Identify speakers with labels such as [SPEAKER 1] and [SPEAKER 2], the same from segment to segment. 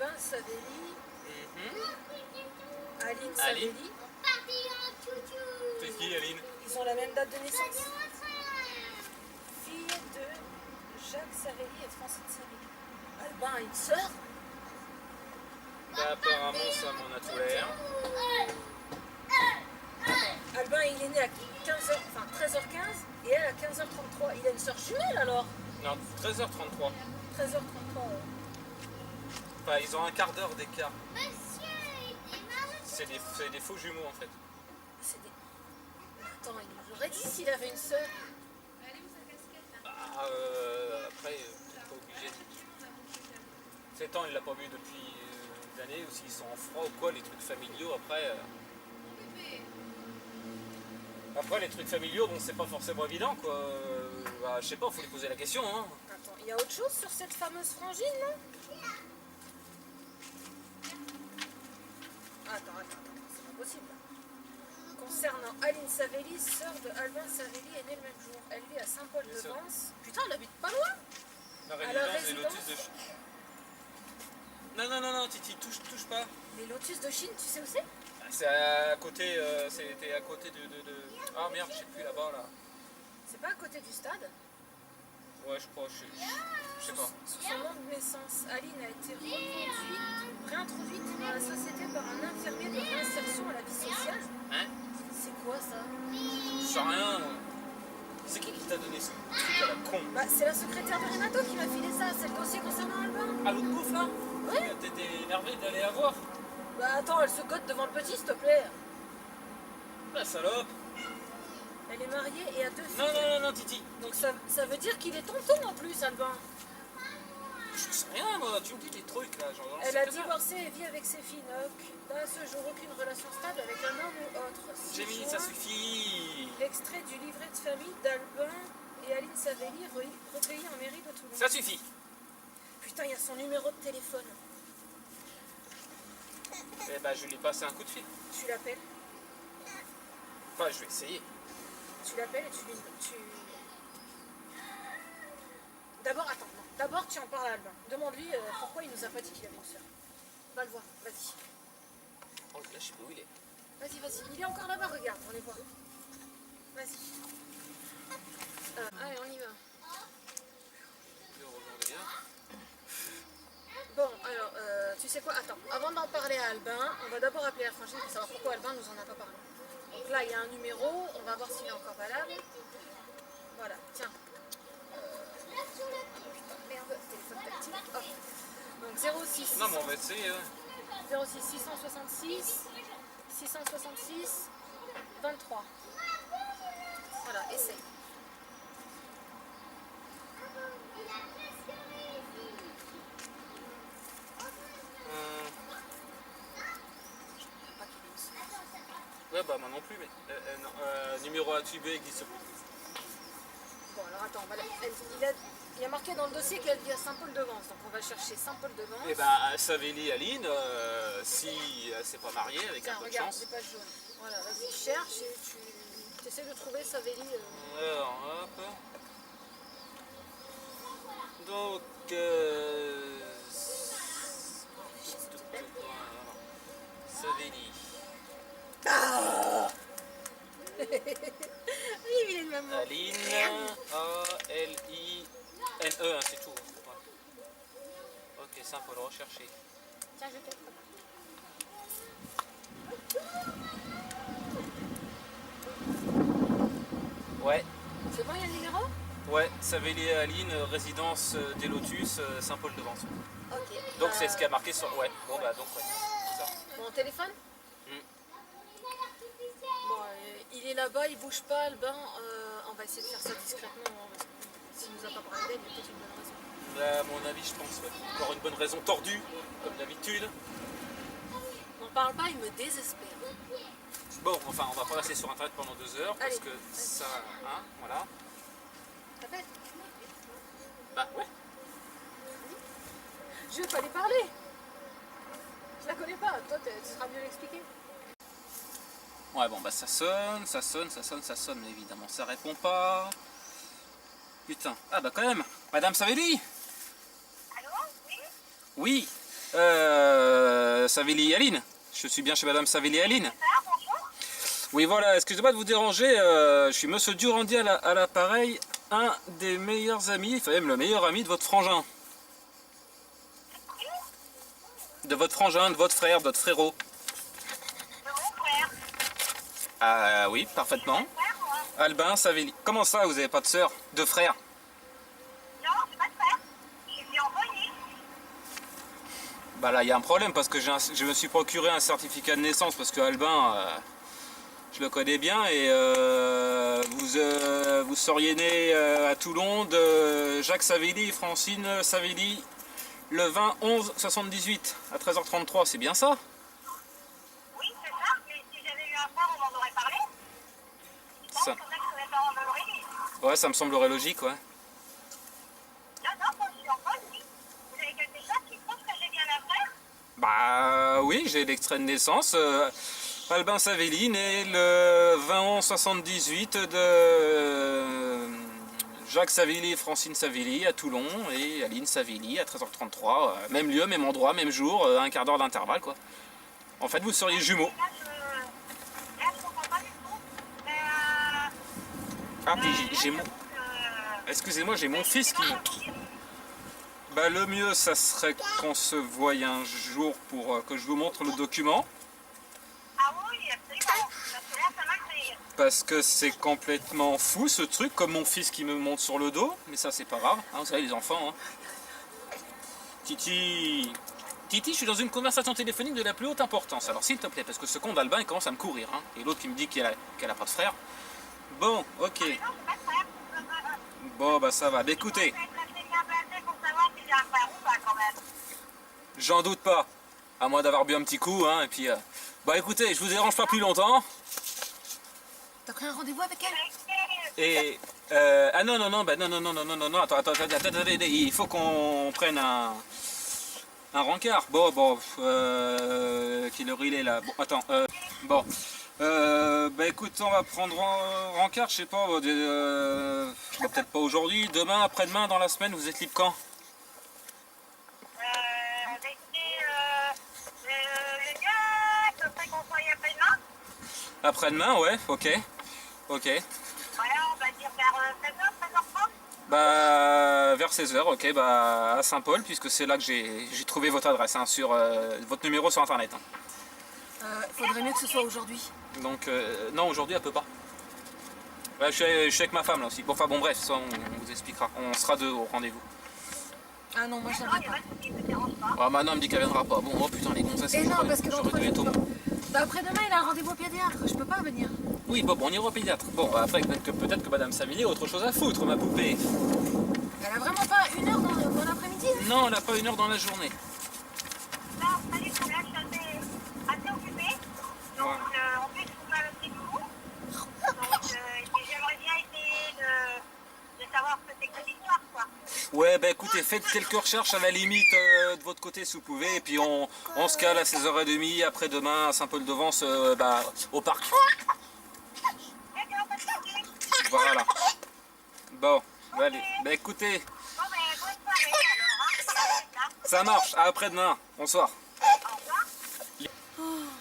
[SPEAKER 1] Albin Savelli, Aline
[SPEAKER 2] Aline.
[SPEAKER 1] Savelli.
[SPEAKER 2] C'est qui, Aline?
[SPEAKER 1] Ils ont la même date de naissance. Fille de Jacques Savelli et Francine Savelli. Albin a une sœur?
[SPEAKER 2] Bah, apparemment, ça m'en a tout l'air.
[SPEAKER 1] Albin, il est né à 15h, enfin 13h15 et elle à 15h33. Il a une sœur jumelle alors?
[SPEAKER 2] Non, 13h33.
[SPEAKER 1] 13h33.
[SPEAKER 2] Enfin, ils ont un quart d'heure d'écart. C'est des faux jumeaux en fait.
[SPEAKER 1] C'est des... Attends, il nous aurait dit s'il avait une sœur.
[SPEAKER 2] Bah, après, peut-être pas obligé. 7 ans, il l'a pas vu depuis des années, ou s'ils sont en froid ou quoi, les trucs familiaux, après... Après, les trucs familiaux, bon, c'est pas forcément évident, quoi. Bah, je sais pas, faut lui poser la question, hein.
[SPEAKER 1] Attends, il y a autre chose sur cette fameuse frangine, non? Attends, c'est pas possible. Concernant Aline Savelli, sœur de Albin Savelli, est née le même jour. Elle vit à Saint-Paul-de-Vence. Putain, elle habite pas loin.
[SPEAKER 2] La
[SPEAKER 1] À la
[SPEAKER 2] résidence des
[SPEAKER 1] résidence.
[SPEAKER 2] lotus de Chine. Non, Titi, touche pas.
[SPEAKER 1] Les lotus de Chine, tu sais où c'est?
[SPEAKER 2] C'est à côté, c'était à côté de... Ah merde, je sais plus, là-bas, là.
[SPEAKER 1] C'est pas à côté du stade?
[SPEAKER 2] Ouais, je crois, je sais pas.
[SPEAKER 1] Sous son nom de naissance, Aline a été réintroduite dans la société par un infirmier de réinsertion à la vie sociale.
[SPEAKER 2] Hein?
[SPEAKER 1] C'est quoi ça?
[SPEAKER 2] Je sais rien, moi. C'est qui t'a donné ce truc à la con?
[SPEAKER 1] Bah, c'est la secrétaire de Renato qui m'a filé ça, c'est le dossier concernant Albin.
[SPEAKER 2] Ah, l'autre bouffe, là?
[SPEAKER 1] Ouais.
[SPEAKER 2] T'étais énervé d'aller la voir?
[SPEAKER 1] Bah attends, elle se gotte devant le petit, s'il te plaît.
[SPEAKER 2] La salope!
[SPEAKER 1] Elle est mariée et a 2 filles.
[SPEAKER 2] Non, Titi.
[SPEAKER 1] Donc ça veut dire qu'il est tonton en plus, Albin.
[SPEAKER 2] Je sais rien, moi, tu me dis des trucs, là, genre...
[SPEAKER 1] Elle a divorcé et vit avec ses filles. N'a à ce jour aucune relation stable avec un homme ou autre.
[SPEAKER 2] Jamie, ça suffit!
[SPEAKER 1] L'extrait du livret de famille d'Albin et Aline Savelli recueilli en mairie de Toulon.
[SPEAKER 2] Ça suffit!
[SPEAKER 1] Putain, il y a son numéro de téléphone.
[SPEAKER 2] Eh ben, je lui ai passé un coup de fil.
[SPEAKER 1] Tu l'appelles?
[SPEAKER 2] Enfin, je vais essayer.
[SPEAKER 1] Tu l'appelles et tu... D'abord, attends, non. D'abord, tu en parles à Albin. Demande-lui pourquoi il nous a pas dit qu'il avait une sœur. Va le voir, vas-y.
[SPEAKER 2] Oh, là, je sais pas où il est.
[SPEAKER 1] Vas-y. Il est encore là-bas, regarde, on les voit. Vas-y. Allez, on y va. Bon, alors, tu sais quoi? Attends, avant d'en parler à Albin, on va d'abord appeler la frangine pour savoir pourquoi Albin nous en a pas parlé. Donc là, il y a un numéro, on va voir s'il est encore valable. Voilà, tiens. Merde, téléphone tactile. Hop. Donc 06.
[SPEAKER 2] Non, mais on va essayer.
[SPEAKER 1] 06 666 23. Voilà, essaye.
[SPEAKER 2] Ouais, bah, moi non plus, mais... non, numéro attribué existe plus.
[SPEAKER 1] Bon, alors attends, il a marqué dans le dossier qu'elle vit à Saint-Paul-de-Vence, donc on va chercher Saint-Paul-de-Vence.
[SPEAKER 2] Et bah, Savelli Aline, si elle s'est pas mariée, avec
[SPEAKER 1] Tiens,
[SPEAKER 2] un peu de
[SPEAKER 1] regarde,
[SPEAKER 2] chance.
[SPEAKER 1] les pages jaunes. Voilà, vas-y, cherche et tu essaies de trouver Savelli.
[SPEAKER 2] Alors, hop. Donc, Savelli.
[SPEAKER 1] Ah oui, il est de maman.
[SPEAKER 2] Aline, A-L-I-N-E, hein, c'est tout. Ouais. Ok, ça, faut le rechercher.
[SPEAKER 1] Tiens, je t'aide.
[SPEAKER 2] Ouais,
[SPEAKER 1] C'est bon, il y a le numéro?
[SPEAKER 2] ouais, Savelli Aline, résidence des Lotus, Saint-Paul-de-Vence.
[SPEAKER 1] Ok.
[SPEAKER 2] Donc c'est ce qui a marqué sur... Ouais, bon bah donc ouais, c'est ça.
[SPEAKER 1] Mon téléphone?
[SPEAKER 2] Mm.
[SPEAKER 1] Bon, il est là-bas, il bouge pas, Albin. On va essayer de faire ça discrètement. Hein, parce que s'il nous a pas parlé d'elle, il y a peut-être une bonne raison.
[SPEAKER 2] Bah, à mon avis, je pense, ouais. Encore une bonne raison tordue, comme d'habitude.
[SPEAKER 1] N'en parle pas, il me désespère.
[SPEAKER 2] Bon, enfin, on va pas rester sur internet pendant 2 heures, parce
[SPEAKER 1] Allez,
[SPEAKER 2] que
[SPEAKER 1] vas-y.
[SPEAKER 2] ça, hein, voilà.
[SPEAKER 1] T'appelles?
[SPEAKER 2] Bah ouais.
[SPEAKER 1] Je vais pas lui parler. Je la connais pas. Toi, tu seras mieux l'expliquer.
[SPEAKER 2] Ouais, bon, bah ça sonne, mais évidemment, ça répond pas. Putain, ah bah quand même, Madame Savelli.
[SPEAKER 3] Allô? Oui?
[SPEAKER 2] Oui,
[SPEAKER 3] Savelli Aline. Je suis bien chez Madame Savelli Aline.
[SPEAKER 4] Ah, bonjour.
[SPEAKER 3] Oui, voilà, excusez-moi de vous déranger. Je suis Monsieur Durandi à l'appareil, un des meilleurs amis, enfin même le meilleur ami de votre frangin. De votre frangin, de votre frère, de votre frérot.
[SPEAKER 4] De mon frère.
[SPEAKER 3] Ah oui, parfaitement.
[SPEAKER 4] Frère, moi.
[SPEAKER 3] Albin Savelli. Comment ça, vous n'avez pas de sœur, de frère?
[SPEAKER 4] Non, c'est pas de frère. Je lui ai envoyé.
[SPEAKER 3] Bah là, il y a un problème parce que je me suis procuré un certificat de naissance parce que Albin, je le connais bien et vous seriez né à Toulon de Jacques Savelli et Francine Savelli le 20-11-78 à 13h33, c'est bien ça?
[SPEAKER 4] Oui, c'est ça. Mais si j'avais eu un frère, on m'en aurait parlé. Je pense
[SPEAKER 3] Ça-
[SPEAKER 4] que mes parents me l'auraient dit.
[SPEAKER 3] Ouais, ça me semblerait logique, ouais.
[SPEAKER 4] Non, non, quand je suis en poste, oui. Vous avez quelque chose qui prouve que j'ai bien un frère?
[SPEAKER 3] Bah oui, j'ai l'extrait de naissance. Albin Savelli, né le 20-11-78 de Jacques Savelli et Francine Savelli à Toulon et Aline Savelli à 13h33. Même lieu, même endroit, même jour, un quart d'heure d'intervalle quoi. En fait, vous seriez jumeaux.
[SPEAKER 4] Là, je comprends pas du tout. Mais
[SPEAKER 3] Ah, puis j'ai mon... Excusez-moi, j'ai mon fils qui... Bah le mieux, ça serait qu'on se voie un jour pour que je vous montre le document.
[SPEAKER 4] Ah oui, absolument. Parce que là, ça m'intrigue.
[SPEAKER 3] Parce que c'est complètement fou ce truc, comme mon fils qui me monte sur le dos, mais ça c'est pas grave, hein, vous savez les enfants. Hein. Titi, je suis dans une conversation téléphonique de la plus haute importance, alors s'il te plaît, parce que ce con d'Albin il commence à me courir, hein, et l'autre qui me dit qu'elle a pas de frère. Bon, ok,
[SPEAKER 4] Non, c'est pas de frère.
[SPEAKER 3] bon bah ça va, bah, écoutez,
[SPEAKER 4] Vous êtes assez bien placé pour savoir si j'ai un frère ou pas, quand même.
[SPEAKER 3] j'en doute pas, à moins d'avoir bu un petit coup, hein, et puis... Bah écoutez, je vous dérange pas plus longtemps.
[SPEAKER 1] T'as pris un rendez-vous avec elle?
[SPEAKER 3] Et ah non, attendez, il faut qu'on prenne un rencard. Bon, quelle heure il est là? Bon, attends, bon, bah écoute, on va prendre rencard, je sais pas, peut-être pas aujourd'hui, demain, après-demain, dans la semaine, vous êtes libre quand?
[SPEAKER 4] Le gars, ça serait qu'on soit après-demain.
[SPEAKER 3] Après-demain, ouais, ok.
[SPEAKER 4] Voilà, on va dire vers 16h, 16h30.
[SPEAKER 3] Bah, vers 16h, ok, bah, à Saint-Paul, puisque c'est là que j'ai trouvé votre adresse, hein, sur votre numéro sur internet. Hein.
[SPEAKER 1] Faudrait mieux que ce soit aujourd'hui.
[SPEAKER 3] Donc, non, aujourd'hui elle peut pas. Ouais, je suis avec ma femme là aussi. Bon, enfin bon, bref, ça on vous expliquera. On sera deux au rendez-vous.
[SPEAKER 1] Ah non, moi je
[SPEAKER 4] Non,
[SPEAKER 1] viendrai
[SPEAKER 4] il n'y a
[SPEAKER 1] pas.
[SPEAKER 4] pas de souci, ça ne dérange pas.
[SPEAKER 3] Ah, maintenant elle me dit qu'elle viendra pas. Bon, oh putain, les gonzesses,
[SPEAKER 1] Et non, parce que dans
[SPEAKER 3] j'aurais
[SPEAKER 1] 3
[SPEAKER 3] dû être
[SPEAKER 1] jours.
[SPEAKER 3] au monde.
[SPEAKER 1] Bah après-demain, il a un rendez-vous au pédiatre. Je peux pas venir.
[SPEAKER 3] Oui, bon, on ira au pédiatre. Bon, bah, après, peut-être que Madame Savelli a autre chose à foutre, ma poupée.
[SPEAKER 1] Elle a vraiment pas 1 heure dans l'après-midi?
[SPEAKER 3] Non, elle a pas 1 heure dans la journée.
[SPEAKER 4] Non, pas du tout. Là, je suis assez occupée. Donc, en plus, vous m'avez un petit coup. Donc, et puis, j'aimerais bien essayer de savoir ce que c'est que cette histoire, quoi.
[SPEAKER 3] Ouais, bah écoutez, faites quelques recherches à la limite de votre côté si vous pouvez. Et puis on se cale à 16h30 après-demain à Saint-Paul-de-Vence, bah, au parc.
[SPEAKER 4] D'accord, pas de souci.
[SPEAKER 3] Voilà. Bon, allez, bah écoutez,
[SPEAKER 4] Bon, ben, bonne soirée, alors. Hein.
[SPEAKER 3] ça marche. À après-demain. Bonsoir.
[SPEAKER 4] Au revoir.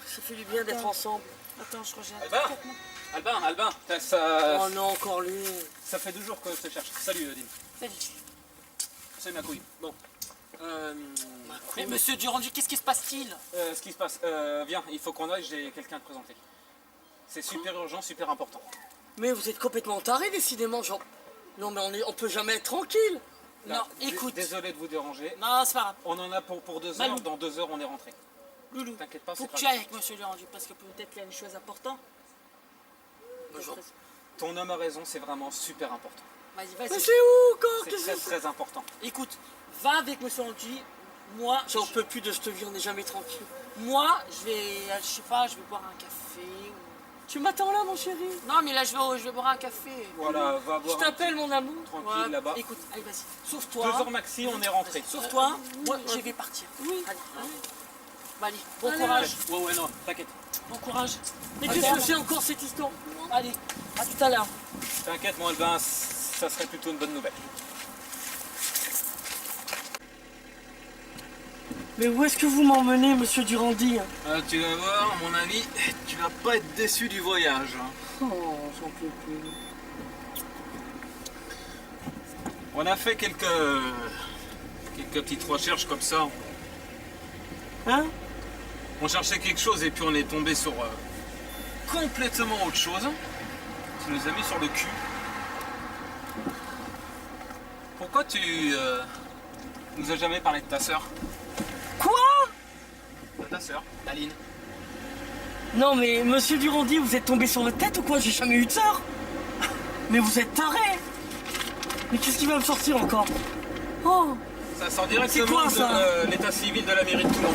[SPEAKER 5] Ça fait du bien d'être ensemble.
[SPEAKER 1] Attends, je regarde.
[SPEAKER 3] Albin, ça...
[SPEAKER 5] Oh non, encore lui.
[SPEAKER 3] Ça fait 2 jours que je te cherche. Salut, Odile.
[SPEAKER 5] Salut.
[SPEAKER 3] Salut, ma couille. Bon.
[SPEAKER 5] Mais monsieur Durandi, qu'est-ce qui se passe-t-il?
[SPEAKER 3] Ce qui se passe, viens, il faut qu'on aille, j'ai quelqu'un à te présenter. C'est super urgent, super important.
[SPEAKER 5] Mais vous êtes complètement taré, décidément, genre. Non, mais on peut jamais être tranquille.
[SPEAKER 3] Là,
[SPEAKER 5] Non, écoute.
[SPEAKER 3] Désolé de vous déranger.
[SPEAKER 5] Non, c'est pas grave.
[SPEAKER 3] On en a pour 2 heures,
[SPEAKER 5] Malou.
[SPEAKER 3] dans 2 heures on est rentré.
[SPEAKER 5] Loulou,
[SPEAKER 3] T'inquiète pas,
[SPEAKER 5] faut
[SPEAKER 3] c'est
[SPEAKER 5] que
[SPEAKER 3] pas
[SPEAKER 5] tu ailles avec monsieur Durandi, parce que peut-être qu'il y a une chose importante.
[SPEAKER 3] Ton homme a raison, c'est vraiment super important.
[SPEAKER 5] Vas-y,
[SPEAKER 3] Oh,
[SPEAKER 5] vas-y.
[SPEAKER 3] Mais c'est où encore? Qu'est-ce que c'est? Très important.
[SPEAKER 5] Écoute, va avec monsieur Durandi. Moi, j'en peux plus de cette vie, on n'est jamais tranquille. Moi, je sais pas, je vais boire un café. Tu m'attends là, mon chéri? Non, mais là, je vais boire un café.
[SPEAKER 3] Voilà, va
[SPEAKER 5] Je
[SPEAKER 3] voir.
[SPEAKER 5] t'appelle, mon amour.
[SPEAKER 3] Tranquille,
[SPEAKER 5] Ouais.
[SPEAKER 3] là-bas.
[SPEAKER 5] Écoute, allez, vas-y.
[SPEAKER 3] 2
[SPEAKER 5] Sauve-toi.
[SPEAKER 3] heures maxi, on est rentré.
[SPEAKER 5] Sauve-toi. Moi, je vais partir. Oui. Allez. Bah, allez, bon courage.
[SPEAKER 3] Ouais, non, t'inquiète.
[SPEAKER 5] Bon courage. Mais qu'est-ce que c'est encore cette histoire? Allez, à tout à l'heure.
[SPEAKER 3] T'inquiète, mon Albin, ça serait plutôt une bonne nouvelle.
[SPEAKER 5] Mais où est-ce que vous m'emmenez, monsieur Durandi?
[SPEAKER 3] Tu vas voir, à mon avis, tu vas pas être déçu du voyage.
[SPEAKER 5] Oh, j'en peux plus.
[SPEAKER 3] On a fait quelques petites recherches comme ça.
[SPEAKER 5] Hein?
[SPEAKER 3] On cherchait quelque chose et puis on est tombé sur complètement autre chose. Ça nous a mis sur le cul. Pourquoi tu nous as jamais parlé de ta sœur?
[SPEAKER 5] Quoi?
[SPEAKER 3] De ta sœur, Aline.
[SPEAKER 5] Non mais monsieur Durandi, vous êtes tombé sur votre tête ou quoi? J'ai jamais eu de sœur. Mais vous êtes taré. Mais qu'est-ce qui va me sortir encore? Oh,
[SPEAKER 3] Ça sort
[SPEAKER 5] C'est
[SPEAKER 3] directement
[SPEAKER 5] quoi, ça
[SPEAKER 3] de l'état civil de la mairie de Toulon.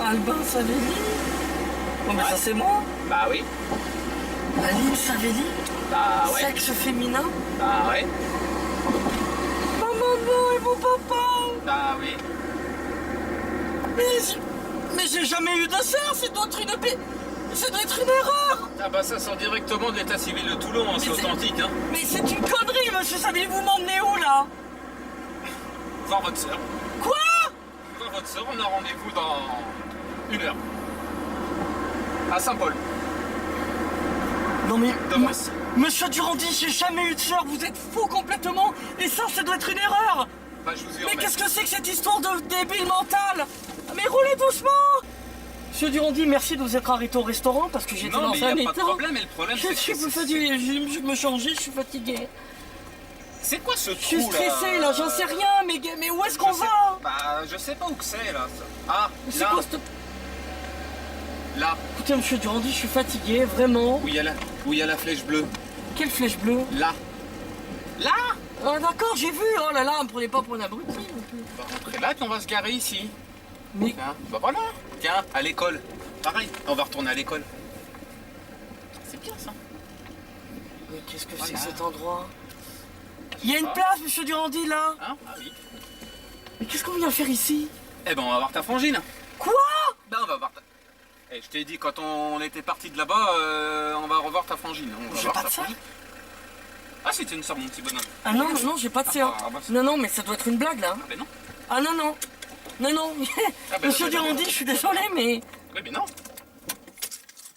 [SPEAKER 5] Albin Savelli. Oh mais
[SPEAKER 3] Ouais.
[SPEAKER 5] ça c'est moi.
[SPEAKER 3] Bah oui.
[SPEAKER 5] Aline Savelli.
[SPEAKER 3] Bah ouais.
[SPEAKER 5] Sexe féminin.
[SPEAKER 3] Bah ouais.
[SPEAKER 5] Ma maman et mon papa.
[SPEAKER 3] Bah oui.
[SPEAKER 5] Mais j'ai jamais eu de sœur, c'est doit être ça doit être une erreur.
[SPEAKER 3] Ah bah ça sort directement de l'état civil de Toulon, hein, c'est
[SPEAKER 5] Mais c'est-
[SPEAKER 3] authentique. Hein.
[SPEAKER 5] Mais c'est une connerie, monsieur Savelli, vous m'emmenez où là?
[SPEAKER 3] Voir votre sœur.
[SPEAKER 5] Quoi?
[SPEAKER 3] Voir votre sœur, on a rendez-vous dans 1 heure. À Saint-Paul,
[SPEAKER 5] Non mais...
[SPEAKER 3] de Bresse.
[SPEAKER 5] Monsieur Durandi, j'ai jamais eu de sœur, vous êtes fou complètement. Et ça doit être une erreur.
[SPEAKER 3] Bah je vous y
[SPEAKER 5] Mais
[SPEAKER 3] emmène.
[SPEAKER 5] qu'est-ce que c'est que cette histoire de débile mental? Mais roulez doucement. Monsieur Durandi, merci de vous être arrêté au restaurant parce que j'étais
[SPEAKER 3] Non
[SPEAKER 5] dans
[SPEAKER 3] mais il
[SPEAKER 5] un
[SPEAKER 3] n'y a pas
[SPEAKER 5] état.
[SPEAKER 3] de problème, et le problème
[SPEAKER 5] Je
[SPEAKER 3] c'est
[SPEAKER 5] suis
[SPEAKER 3] que...
[SPEAKER 5] fatigué, je me changer, je suis fatigué.
[SPEAKER 3] C'est quoi ce trou
[SPEAKER 5] Je suis stressé là, j'en sais rien, mais où est-ce qu'on
[SPEAKER 3] Je sais-
[SPEAKER 5] va?
[SPEAKER 3] Bah je sais pas où que c'est là. Ah,
[SPEAKER 5] Mais c'est
[SPEAKER 3] là,
[SPEAKER 5] quoi cette...
[SPEAKER 3] là,
[SPEAKER 5] Écoutez, monsieur Durandi, je suis fatigué, vraiment.
[SPEAKER 3] où il y a la flèche bleue.
[SPEAKER 5] Quelle flèche bleue?
[SPEAKER 3] Là. Là.
[SPEAKER 5] Ah d'accord, j'ai vu, oh là là, me prenez pas pour un abruti non plus.
[SPEAKER 3] On va rentrer là puis on va se garer ici.
[SPEAKER 5] Mais
[SPEAKER 3] Tiens, bah voilà. Tiens, à l'école. Pareil, on va retourner à l'école. C'est bien ça.
[SPEAKER 5] qu'est-ce que
[SPEAKER 3] Voilà.
[SPEAKER 5] c'est que cet endroit? Il y a une place, monsieur Durandi, là.
[SPEAKER 3] Hein? Ah oui.
[SPEAKER 5] Mais qu'est-ce qu'on vient faire ici?
[SPEAKER 3] Eh ben on va voir ta frangine.
[SPEAKER 5] Quoi?
[SPEAKER 3] Ben on va voir ta... Eh, je t'ai dit quand on était parti de là-bas, on va revoir ta frangine. On va
[SPEAKER 5] J'ai
[SPEAKER 3] voir
[SPEAKER 5] pas
[SPEAKER 3] ta
[SPEAKER 5] de sœur.
[SPEAKER 3] frangine. Ah si, t'es une sœur mon petit bonhomme.
[SPEAKER 5] Ah non, non, j'ai pas de sœur.
[SPEAKER 3] Ah, bah, c'est-
[SPEAKER 5] Non, non, mais ça doit être une blague, là.
[SPEAKER 3] Ah ben non.
[SPEAKER 5] Ah non, non. Non, non.
[SPEAKER 3] Ah ben,
[SPEAKER 5] monsieur
[SPEAKER 3] ben, ben,
[SPEAKER 5] Durandi,
[SPEAKER 3] ben.
[SPEAKER 5] je suis désolé, mais...
[SPEAKER 3] Oui mais non.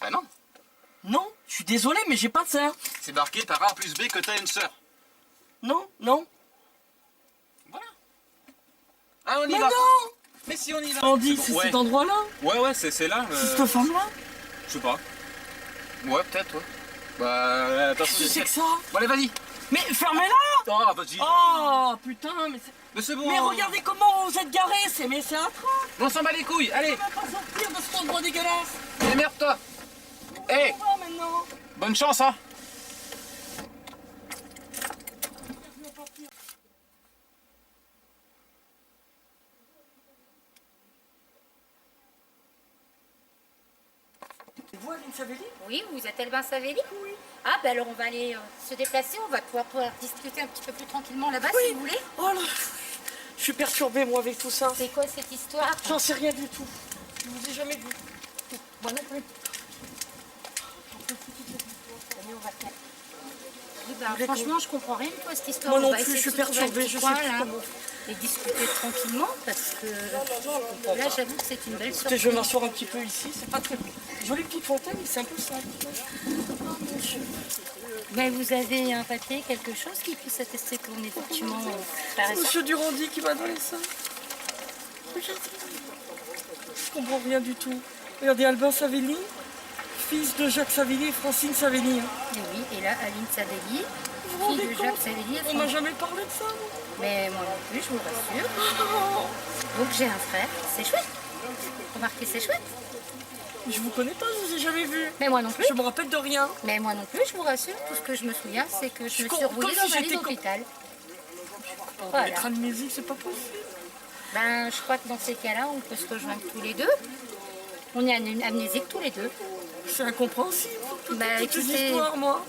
[SPEAKER 3] Ben non.
[SPEAKER 5] Non, je suis désolé, mais j'ai pas de sœur.
[SPEAKER 3] C'est marqué par A plus B que t'as une sœur.
[SPEAKER 5] Non, non.
[SPEAKER 3] Voilà. Ah on y
[SPEAKER 5] Mais
[SPEAKER 3] va.
[SPEAKER 5] non.
[SPEAKER 3] Mais si on y va.
[SPEAKER 5] Durandi,
[SPEAKER 3] bon,
[SPEAKER 5] c'est
[SPEAKER 3] ouais.
[SPEAKER 5] cet endroit-là.
[SPEAKER 3] Ouais, c'est là.
[SPEAKER 5] C'est cette femme-là.
[SPEAKER 3] Je sais pas. Ouais, peut-être, ouais. Bah, attention.
[SPEAKER 5] Qu'est-ce que c'est que ça?
[SPEAKER 3] Bon, allez, vas-y.
[SPEAKER 5] Mais fermez-la.
[SPEAKER 3] Oh, vas-y.
[SPEAKER 5] Oh, putain, mais c'est...
[SPEAKER 3] Mais c'est bon.
[SPEAKER 5] Mais regardez comment vous êtes garés, c'est atroce.
[SPEAKER 3] On s'en bat les couilles,
[SPEAKER 5] On
[SPEAKER 3] allez.
[SPEAKER 5] va pas sortir de cet endroit dégueulasse.
[SPEAKER 3] Démerde-toi. Hé,
[SPEAKER 5] On va maintenant.
[SPEAKER 3] bonne chance, hein.
[SPEAKER 5] C'est vous, Aline Savelli?
[SPEAKER 6] Oui, vous êtes Albin Savelli? Oui. Ah, ben alors on va aller se déplacer, on va pouvoir discuter un petit peu plus tranquillement là-bas si vous voulez.
[SPEAKER 5] Oh là, je suis perturbée, moi, avec tout ça.
[SPEAKER 6] C'est quoi cette histoire?
[SPEAKER 5] J'en sais rien du tout. Je vous ai jamais vu.
[SPEAKER 6] Moi non plus. Allez, on va faire. Oui, ben,
[SPEAKER 5] voulez
[SPEAKER 6] franchement, je comprends rien de toi cette histoire.
[SPEAKER 5] Moi non
[SPEAKER 6] On va
[SPEAKER 5] plus,
[SPEAKER 6] essayer
[SPEAKER 5] je
[SPEAKER 6] de
[SPEAKER 5] suis
[SPEAKER 6] se trouver un
[SPEAKER 5] perturbée,
[SPEAKER 6] petit
[SPEAKER 5] je
[SPEAKER 6] coin,
[SPEAKER 5] sais plus
[SPEAKER 6] là,
[SPEAKER 5] comment.
[SPEAKER 6] et discuter tranquillement parce que là, j'avoue que c'est une belle
[SPEAKER 5] Écoutez,
[SPEAKER 6] surprise.
[SPEAKER 5] je vais m'asseoir un petit peu ici. C'est pas très jolie petite fontaine, mais c'est un peu simple. Oh mon Dieu.
[SPEAKER 6] Mais vous avez un papier, quelque chose qui puisse attester qu'on est effectivement frères et sœurs?
[SPEAKER 5] Monsieur Durandi qui m'a donné ça. Regardez. Je comprends rien du tout. Regardez, Albin Savelli, fils de Jacques Savelli et Francine Savelli. Hein.
[SPEAKER 6] Et oui, et là, Aline Savelli,
[SPEAKER 5] Vous vous rendez
[SPEAKER 6] fille de
[SPEAKER 5] compte?
[SPEAKER 6] Jacques Savelli.
[SPEAKER 5] On m'a jamais parlé de ça, moi.
[SPEAKER 6] Mais moi non plus, je vous rassure.
[SPEAKER 5] Oh,
[SPEAKER 6] Donc j'ai un frère, c'est chouette. Remarquez, c'est chouette.
[SPEAKER 5] je vous connais pas, je vous ai jamais vu.
[SPEAKER 6] Mais moi non plus.
[SPEAKER 5] Je me rappelle de rien.
[SPEAKER 6] Mais moi non plus, je vous rassure. Tout ce que je me souviens, c'est que je me
[SPEAKER 5] Comme-
[SPEAKER 6] suis rouillée
[SPEAKER 5] comme
[SPEAKER 6] dans
[SPEAKER 5] si
[SPEAKER 6] un lit
[SPEAKER 5] j'étais
[SPEAKER 6] d'hôpital.
[SPEAKER 5] Les
[SPEAKER 6] Voilà.
[SPEAKER 5] crânes musique, c'est pas possible.
[SPEAKER 6] Ben, je crois que dans ces cas-là, on peut se rejoindre tous les deux. On est amnésiques tous les deux.
[SPEAKER 5] C'est incompréhensible.
[SPEAKER 6] Bah,
[SPEAKER 5] Toutes ces
[SPEAKER 6] écoutez-
[SPEAKER 5] histoires, moi.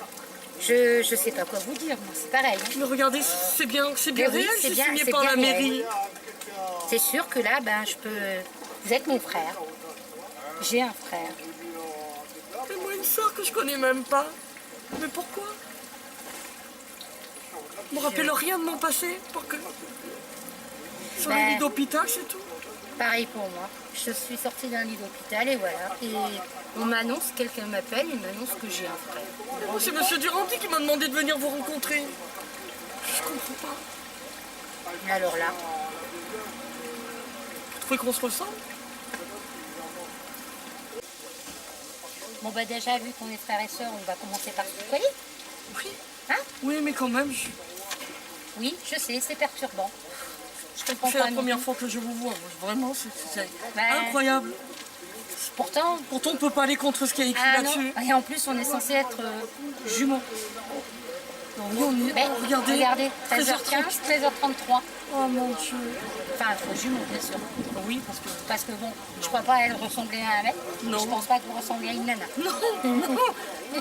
[SPEAKER 6] Je sais pas quoi vous dire, moi, c'est pareil.
[SPEAKER 5] Mais regardez, c'est bien
[SPEAKER 6] Mais oui,
[SPEAKER 5] réel,
[SPEAKER 6] c'est
[SPEAKER 5] c'est
[SPEAKER 6] bien-
[SPEAKER 5] signé
[SPEAKER 6] c'est
[SPEAKER 5] par
[SPEAKER 6] bien
[SPEAKER 5] la
[SPEAKER 6] réel.
[SPEAKER 5] mairie.
[SPEAKER 6] C'est sûr que là, ben, je peux. Vous êtes mon frère. J'ai un frère.
[SPEAKER 5] Et moi, une soeur que je connais même pas. Mais pourquoi? Je me rappelle rien de mon passé pour que... Sur
[SPEAKER 6] Ben,
[SPEAKER 5] le lit d'hôpital, c'est tout.
[SPEAKER 6] Pareil pour moi. Je suis sortie d'un lit d'hôpital et voilà. Et on m'annonce, quelqu'un m'appelle, il m'annonce que j'ai un frère.
[SPEAKER 5] Oh, c'est monsieur Durandi qui m'a demandé de venir vous rencontrer. Je comprends pas.
[SPEAKER 6] Mais alors là,
[SPEAKER 5] Vous trouvez qu'on se ressemble?
[SPEAKER 6] bon bah déjà vu qu'on est frères et sœurs, on va commencer par se tutoyer.
[SPEAKER 5] Oui.
[SPEAKER 6] Hein?
[SPEAKER 5] Oui, mais quand même,
[SPEAKER 6] Oui, je sais, c'est perturbant. Je comprends
[SPEAKER 5] c'est
[SPEAKER 6] pas.
[SPEAKER 5] la
[SPEAKER 6] non
[SPEAKER 5] première
[SPEAKER 6] plus.
[SPEAKER 5] fois que je vous vois. Vraiment, c'est
[SPEAKER 6] Ben,
[SPEAKER 5] incroyable.
[SPEAKER 6] Pourtant,
[SPEAKER 5] Pourtant, on ne peut pas aller contre ce qui est écrit
[SPEAKER 6] ah non.
[SPEAKER 5] là-dessus.
[SPEAKER 6] Et en plus, on est censé être jumeaux.
[SPEAKER 5] Non, oui, on est...
[SPEAKER 6] Mais
[SPEAKER 5] regardez,
[SPEAKER 6] 13h15, 13h33.
[SPEAKER 5] Oh mon Dieu.
[SPEAKER 6] Enfin, entre jumeaux, bien sûr.
[SPEAKER 5] Oui,
[SPEAKER 6] Parce que bon, je crois pas à elle ressembler à un mec.
[SPEAKER 5] Non.
[SPEAKER 6] Je pense pas que vous ressemblez à une nana.
[SPEAKER 5] non.
[SPEAKER 6] Il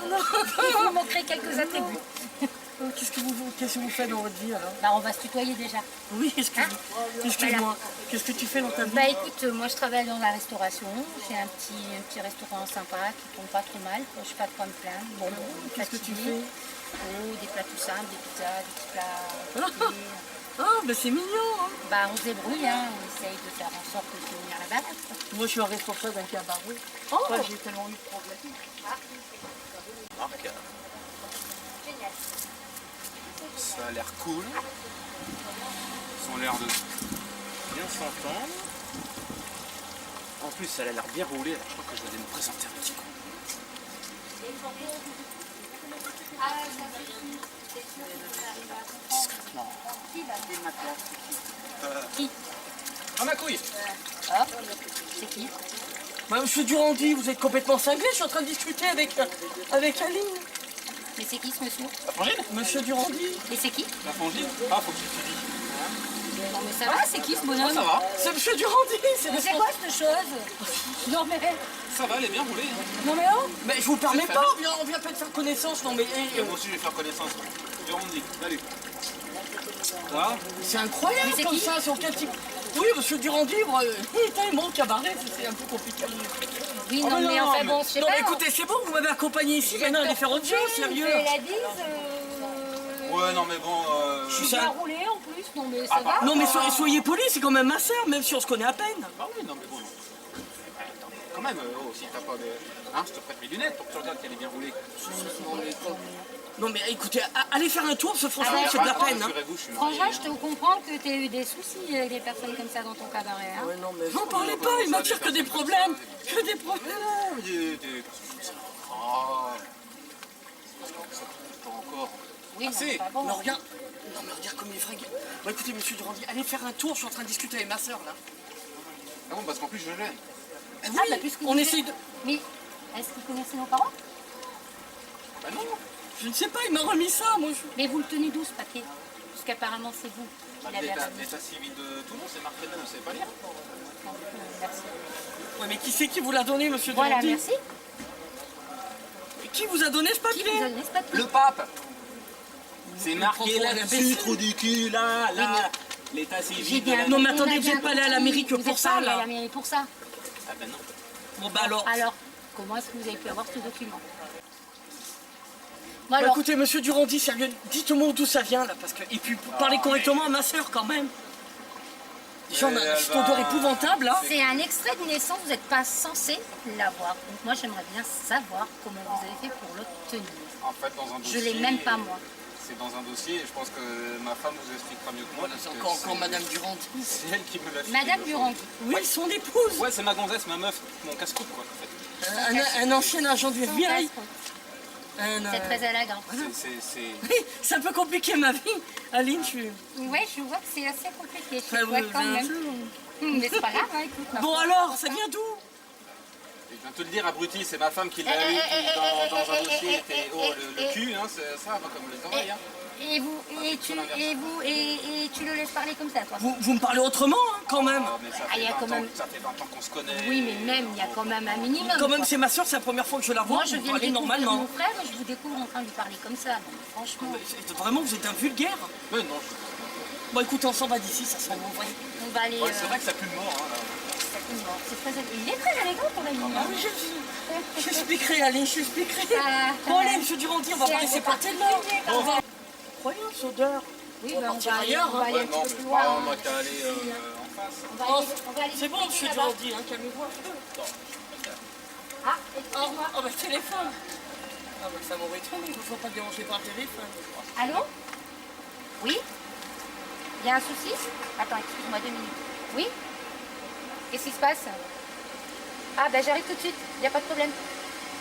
[SPEAKER 6] vous manquerait quelques attributs.
[SPEAKER 5] Qu'est-ce que vous faites dans votre vie alors?
[SPEAKER 6] Bah, on va se tutoyer déjà.
[SPEAKER 5] Oui, excuse-moi.
[SPEAKER 6] Voilà.
[SPEAKER 5] Qu'est-ce que tu fais dans ta vie?
[SPEAKER 6] Bah écoute, moi je travaille dans la restauration. J'ai un petit restaurant sympa qui tourne pas trop mal. Je suis pas trop à me plaindre. Bon,
[SPEAKER 5] Qu'est-ce que tu
[SPEAKER 6] fatiguée.
[SPEAKER 5] fais?
[SPEAKER 6] Oh, des plats tout simples, des pizzas, des petits plats. compliqués.
[SPEAKER 5] Ah, ben c'est mignon. Hein.
[SPEAKER 6] Bah on se débrouille, hein. On essaye de faire en sorte de tenir la balade. quoi.
[SPEAKER 5] Moi, je suis un responsable d'un cabaret.
[SPEAKER 6] Oh,
[SPEAKER 5] Moi, j'ai tellement eu de problèmes.
[SPEAKER 3] Marc,
[SPEAKER 6] génial.
[SPEAKER 3] ça a l'air cool. Ils ont l'air de bien s'entendre. En plus, elle a l'air bien roulée. Alors, je crois que je vais aller me présenter un petit coup. Discrètement.
[SPEAKER 6] Qui
[SPEAKER 3] Ah, ma couille!
[SPEAKER 6] Ah, c'est qui?
[SPEAKER 5] Bah, monsieur Durandi, vous êtes complètement cinglé. Je suis en train de discuter avec Aline.
[SPEAKER 6] Mais c'est qui ce monsieur?
[SPEAKER 3] La frangine?
[SPEAKER 5] Monsieur Durandi.
[SPEAKER 6] Et c'est qui?
[SPEAKER 3] La frangine? Ah, faut que tu te dis.
[SPEAKER 6] Non mais ça va, c'est qui ce bonhomme?
[SPEAKER 3] Ça va?
[SPEAKER 5] C'est monsieur Durandi.
[SPEAKER 6] Mais c'est quoi cette chose? Non mais...
[SPEAKER 3] Ça va, elle est bien roulée. Hein.
[SPEAKER 6] Non mais oh!
[SPEAKER 5] Mais je vous permets
[SPEAKER 3] C'est
[SPEAKER 5] pas.
[SPEAKER 3] famille.
[SPEAKER 5] On vient pas de faire connaissance. Non mais
[SPEAKER 3] Et moi aussi, je vais faire connaissance. Durandi, salut. Ça?
[SPEAKER 5] c'est incroyable
[SPEAKER 6] Mais c'est
[SPEAKER 5] comme
[SPEAKER 6] qui?
[SPEAKER 5] ça. Sur quel type? Oui, monsieur Durandi, il est tellement cabaret. C'est un peu compliqué.
[SPEAKER 6] Oui,
[SPEAKER 5] Oh,
[SPEAKER 6] non mais enfin bon, je sais
[SPEAKER 5] non,
[SPEAKER 6] pas.
[SPEAKER 5] mais écoutez, c'est bon, vous m'avez accompagné ici, maintenant allez faire autre chose, sérieux.
[SPEAKER 6] Il fait la bise,
[SPEAKER 3] Ouais, non, mais bon.
[SPEAKER 6] je suis
[SPEAKER 5] ça-
[SPEAKER 6] bien roulée en plus, non mais ça va.
[SPEAKER 5] Non mais soyez poli, c'est quand même ma sœur, même si on se connaît à peine.
[SPEAKER 3] Bah oui, non, mais bon. Attends, quand même, oh, si t'as pas de. Hein, je te prête mes lunettes pour que tu regardes qu'elle est bien roulée.
[SPEAKER 5] Non mais écoutez, allez faire un tour, parce que franchement,
[SPEAKER 6] Ah,
[SPEAKER 5] c'est de la peine. Hein.
[SPEAKER 3] Rassurez-vous, je suis
[SPEAKER 6] Frangin,
[SPEAKER 3] marié,
[SPEAKER 6] je te comprends que tu as eu des soucis avec des personnes comme ça dans ton cabaret. Hein.
[SPEAKER 5] Ouais, non mais j'en parlez pas, il m'attire que des problèmes. Que des problèmes.
[SPEAKER 3] Non, Ah. Parce que ça ne pas encore.
[SPEAKER 6] Oui, non,
[SPEAKER 3] Assez.
[SPEAKER 6] c'est pas bon.
[SPEAKER 5] Mais regarde, non mais regarde comme il est fringué. Bon écoutez, monsieur Durandi, allez faire un tour, je suis en train de discuter avec ma sœur là.
[SPEAKER 3] Ah bon, parce qu'en plus, je gêne.
[SPEAKER 5] Ah,
[SPEAKER 6] Ah, bah, puisque
[SPEAKER 5] on
[SPEAKER 6] vous
[SPEAKER 5] essaye
[SPEAKER 6] êtes-
[SPEAKER 5] de...
[SPEAKER 6] Mais est-ce qu'ils connaissaient nos parents?
[SPEAKER 3] Bah non.
[SPEAKER 5] Je ne sais pas, il m'a remis ça, moi je...
[SPEAKER 6] Mais vous le tenez d'où ce papier? Puisqu'apparemment c'est vous qui l'avez ramené.
[SPEAKER 3] L'état civil de Toulon, c'est marqué là, on ne sait pas lire.
[SPEAKER 6] Merci.
[SPEAKER 5] Ouais mais qui c'est qui vous l'a donné, monsieur
[SPEAKER 6] Voilà,
[SPEAKER 5] Durandi?
[SPEAKER 6] merci.
[SPEAKER 5] Et qui vous a donné ce
[SPEAKER 6] Qui
[SPEAKER 5] papier?
[SPEAKER 6] vous a donné ce papier?
[SPEAKER 3] Le pape. C'est marqué
[SPEAKER 5] prend
[SPEAKER 3] là,
[SPEAKER 5] pour un
[SPEAKER 3] dessus,
[SPEAKER 5] imbécile.
[SPEAKER 3] trou du cul, là,
[SPEAKER 6] Oui,
[SPEAKER 3] là. L'état
[SPEAKER 6] J'ai
[SPEAKER 3] civil.
[SPEAKER 6] bien.
[SPEAKER 3] de la-
[SPEAKER 5] Non, mais
[SPEAKER 6] on a
[SPEAKER 5] attendez, vous
[SPEAKER 6] bien
[SPEAKER 5] êtes pas allé à la
[SPEAKER 6] compris.
[SPEAKER 5] mairie que
[SPEAKER 6] Vous
[SPEAKER 5] pour
[SPEAKER 6] êtes
[SPEAKER 5] ça,
[SPEAKER 6] pas allé
[SPEAKER 5] là.
[SPEAKER 6] à la mairie pour ça.
[SPEAKER 3] Ah ben non.
[SPEAKER 5] Bon bah alors...
[SPEAKER 6] Alors, comment est-ce que vous avez pu avoir ce document? Bon,
[SPEAKER 5] Bah,
[SPEAKER 6] alors,
[SPEAKER 5] écoutez, monsieur Durandi, sérieux, dites-moi d'où ça vient là, parce que... Et puis parlez correctement à ma sœur quand même. Déjà, on a
[SPEAKER 3] elle
[SPEAKER 5] cette odeur
[SPEAKER 3] va-
[SPEAKER 5] épouvantable là.
[SPEAKER 6] c'est un extrait de naissance, vous n'êtes pas censé l'avoir. Donc moi j'aimerais bien savoir comment vous avez fait pour l'obtenir.
[SPEAKER 3] En fait, dans un
[SPEAKER 6] Je
[SPEAKER 3] dossier.
[SPEAKER 6] l'ai même pas moi.
[SPEAKER 3] C'est dans un dossier, et je pense que ma femme vous expliquera mieux que moi. Parce
[SPEAKER 5] C'est
[SPEAKER 3] que
[SPEAKER 5] encore Madame Durandi.
[SPEAKER 3] C'est elle qui me l'a fait.
[SPEAKER 6] Madame Durand.
[SPEAKER 5] Oui, son épouse.
[SPEAKER 3] Ouais, c'est ma gonzesse, ma meuf, mon casse-coupe quoi, en fait.
[SPEAKER 5] Un ancien agent du FBI.
[SPEAKER 6] C'est très élégant.
[SPEAKER 3] C'est.
[SPEAKER 5] C'est un peu compliqué ma vie. Aline, je suis...
[SPEAKER 6] Oui, je vois que c'est assez compliqué. Je
[SPEAKER 5] Enfin,
[SPEAKER 6] vois
[SPEAKER 5] oui,
[SPEAKER 6] quand
[SPEAKER 5] bien
[SPEAKER 6] même.
[SPEAKER 5] sûr.
[SPEAKER 6] Mais c'est pas grave, hein, écoute. ma
[SPEAKER 5] Bon
[SPEAKER 6] foi.
[SPEAKER 5] alors, ça vient d'où?
[SPEAKER 3] Je viens de te le dire, abruti, c'est ma femme qui l'a eu qui, dans un dossier. Était, oh, le cul, hein, c'est ça, comme les oreilles. Hein.
[SPEAKER 6] Et tu le laisses parler comme ça, toi?
[SPEAKER 5] Vous me parlez autrement, hein, quand même.
[SPEAKER 3] Ah, mais ça
[SPEAKER 6] Ah, il y
[SPEAKER 3] fait,
[SPEAKER 6] a quand
[SPEAKER 3] 20 ans,
[SPEAKER 6] même-
[SPEAKER 3] ça fait 20 ans qu'on se connaît.
[SPEAKER 6] Oui, mais même, il y a quand même un minimum.
[SPEAKER 5] Quand même,
[SPEAKER 6] quoi.
[SPEAKER 5] c'est ma soeur, c'est la première fois que je la vois.
[SPEAKER 6] Moi, je
[SPEAKER 5] vous
[SPEAKER 6] viens de
[SPEAKER 5] parlez
[SPEAKER 6] découvrir
[SPEAKER 5] normalement.
[SPEAKER 6] mon frère et je vous découvre en train de lui parler comme ça. Donc, franchement,
[SPEAKER 5] Vraiment, vous êtes un vulgaire.
[SPEAKER 3] Mais non,
[SPEAKER 5] Bon, écoutez, on s'en va d'ici, ça sent bon. Ouais.
[SPEAKER 6] on va aller...
[SPEAKER 3] ouais, c'est vrai que ça pue le mort. Hein, là.
[SPEAKER 6] C'est très... Il est très élégant pour la ligne.
[SPEAKER 5] Ah oui, je expliquerai, Aline, je expliquerai.
[SPEAKER 6] Ah,
[SPEAKER 5] Bon, allez, monsieur Durandi, on va
[SPEAKER 6] c'est
[SPEAKER 5] pas
[SPEAKER 6] un
[SPEAKER 5] laisser
[SPEAKER 6] peu
[SPEAKER 5] partir de là.
[SPEAKER 6] particulier, quand
[SPEAKER 5] On
[SPEAKER 6] même.
[SPEAKER 5] va... Incroyable, cette odeur.
[SPEAKER 6] Oui,
[SPEAKER 5] On
[SPEAKER 6] bah,
[SPEAKER 5] va
[SPEAKER 6] on
[SPEAKER 5] partir
[SPEAKER 6] va aller,
[SPEAKER 5] ailleurs,
[SPEAKER 6] on va
[SPEAKER 5] hein.
[SPEAKER 6] aller un
[SPEAKER 3] Ouais, non,
[SPEAKER 6] petit peu
[SPEAKER 3] mais
[SPEAKER 6] plus loin.
[SPEAKER 3] on va qu'à aller en face.
[SPEAKER 6] On va
[SPEAKER 5] Oh,
[SPEAKER 6] aller- on va aller
[SPEAKER 5] c'est bon,
[SPEAKER 6] discuter
[SPEAKER 5] monsieur
[SPEAKER 6] là-bas.
[SPEAKER 5] Durandi, hein, calmez-vous un peu.
[SPEAKER 6] Ah,
[SPEAKER 5] Oh,
[SPEAKER 6] excuse-moi.
[SPEAKER 5] oh, bah, le téléphone. Ah, bah, ça m'aurait étonné, il ne faut pas déranger par téléphone.
[SPEAKER 6] Allô? Oui? Il y a un souci? Attends, excuse-moi 2 minutes. Oui? Qu'est-ce qui se passe? Ah, ben j'arrive tout de suite, il n'y a pas de problème.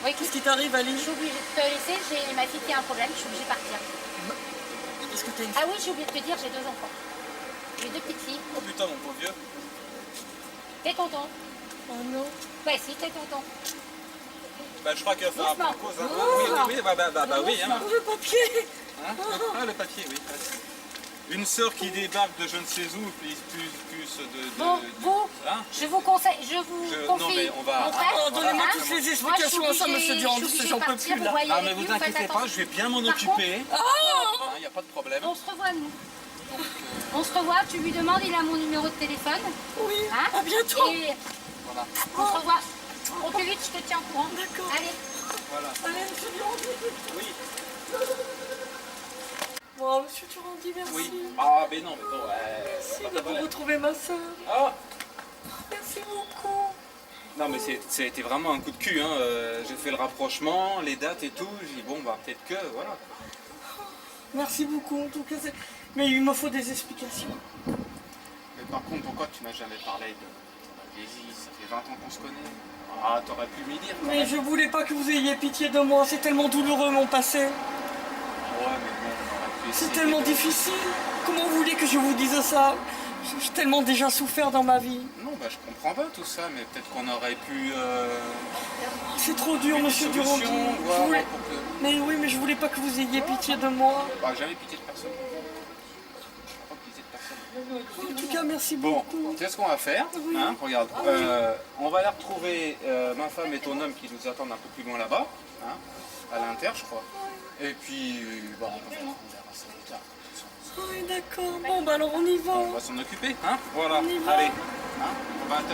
[SPEAKER 6] Oui,
[SPEAKER 5] Qu'est-ce qui t'arrive,
[SPEAKER 6] je
[SPEAKER 5] Ali?
[SPEAKER 6] suis obligée de te laisser, j'ai ma fille qui a un problème, je suis obligée de partir.
[SPEAKER 5] Est-ce que t'as une...
[SPEAKER 6] Ah oui, j'ai oublié de te dire, j'ai 2 enfants. J'ai 2 petites filles.
[SPEAKER 3] Oh putain, mon pauvre vieux.
[SPEAKER 6] T'es tonton?
[SPEAKER 5] Oh non.
[SPEAKER 6] Ouais, si, t'es tonton.
[SPEAKER 3] Bah, je crois qu'il va faire un peu
[SPEAKER 6] Doucement.
[SPEAKER 3] de cause. Hein.
[SPEAKER 6] Doucement.
[SPEAKER 3] Oui, oui, hein.
[SPEAKER 5] Oh, le papier.
[SPEAKER 3] Hein ah, le papier, oui. Une sœur qui débarque de je ne sais où, plus de...
[SPEAKER 6] Bon, vous,
[SPEAKER 3] Hein
[SPEAKER 6] je vous conseille, je vous
[SPEAKER 3] Non,
[SPEAKER 6] confie
[SPEAKER 3] mais on va-
[SPEAKER 6] mon frère.
[SPEAKER 5] Oh, donnez-moi
[SPEAKER 6] hein.
[SPEAKER 5] toutes les
[SPEAKER 6] Moi, je suis
[SPEAKER 5] explications à ça,
[SPEAKER 6] obligée-
[SPEAKER 5] monsieur Durand,
[SPEAKER 6] je suis obligée
[SPEAKER 5] j'en
[SPEAKER 6] de
[SPEAKER 5] peux
[SPEAKER 6] partir,
[SPEAKER 5] plus, là.
[SPEAKER 6] vous voyez
[SPEAKER 3] Ah,
[SPEAKER 6] avec
[SPEAKER 3] mais
[SPEAKER 6] lui,
[SPEAKER 3] vous
[SPEAKER 6] faites
[SPEAKER 3] inquiétez pas,
[SPEAKER 6] attention.
[SPEAKER 3] je vais bien m'en
[SPEAKER 6] Par
[SPEAKER 3] occuper.
[SPEAKER 6] contre,
[SPEAKER 3] Il n'y a pas de problème.
[SPEAKER 6] on se revoit, nous. On se revoit, tu lui demandes, il a mon numéro de téléphone.
[SPEAKER 5] Oui,
[SPEAKER 6] Hein
[SPEAKER 5] à bientôt.
[SPEAKER 6] Et
[SPEAKER 3] Voilà.
[SPEAKER 6] on se revoit. Au plus vite, je te tiens au courant.
[SPEAKER 5] D'accord.
[SPEAKER 6] Allez.
[SPEAKER 3] Voilà.
[SPEAKER 5] Allez, monsieur Durandi.
[SPEAKER 3] Oui.
[SPEAKER 5] Bon, monsieur Durandi, merci.
[SPEAKER 3] Oui. Ah, mais non, mais bon.
[SPEAKER 5] Merci d'avoir retrouvé ma soeur.
[SPEAKER 3] Ah
[SPEAKER 5] Merci beaucoup.
[SPEAKER 3] non, mais ça a été vraiment un coup de cul. Hein. J'ai fait le rapprochement, les dates et tout. J'ai dit, bon, bah, peut-être que, voilà.
[SPEAKER 5] Merci beaucoup, en tout cas. Mais il me faut des explications.
[SPEAKER 3] Mais par contre, pourquoi tu m'as jamais parlé de Daisy? Ça fait 20 ans qu'on se connaît. Ah, t'aurais pu m'y dire. quand
[SPEAKER 5] Mais
[SPEAKER 3] même.
[SPEAKER 5] je voulais pas que vous ayez pitié de moi. C'est tellement douloureux, mon passé.
[SPEAKER 3] Ouais, mais bon, on aurait pu
[SPEAKER 5] C'est
[SPEAKER 3] essayer
[SPEAKER 5] tellement
[SPEAKER 3] de-
[SPEAKER 5] difficile. Comment vous voulez que je vous dise ça? J'ai tellement déjà souffert dans ma vie.
[SPEAKER 3] Non, bah, je comprends pas tout ça, mais peut-être qu'on aurait pu.
[SPEAKER 5] C'est trop dur,
[SPEAKER 3] trouver des
[SPEAKER 5] monsieur Durandi.
[SPEAKER 3] solutions,
[SPEAKER 5] Je
[SPEAKER 3] voir,
[SPEAKER 5] voulais-
[SPEAKER 3] pour que.
[SPEAKER 5] Mais oui, mais je voulais pas que vous ayez pitié de moi.
[SPEAKER 3] Bah, jamais pitié de personne. Pas pitié de personne.
[SPEAKER 5] En tout cas, merci
[SPEAKER 3] Bon,
[SPEAKER 5] beaucoup.
[SPEAKER 3] qu'est-ce qu'on va faire hein? Regarde, on va aller retrouver ma femme et ton homme qui nous attendent un peu plus loin là-bas, hein, à l'Inter, je crois. Et puis, bah, on verra ça plus tard.
[SPEAKER 5] Oui, d'accord. Bon, bah alors on y va.
[SPEAKER 3] On va s'en occuper, hein? Voilà,
[SPEAKER 5] On y va.
[SPEAKER 3] allez. Hein? On va te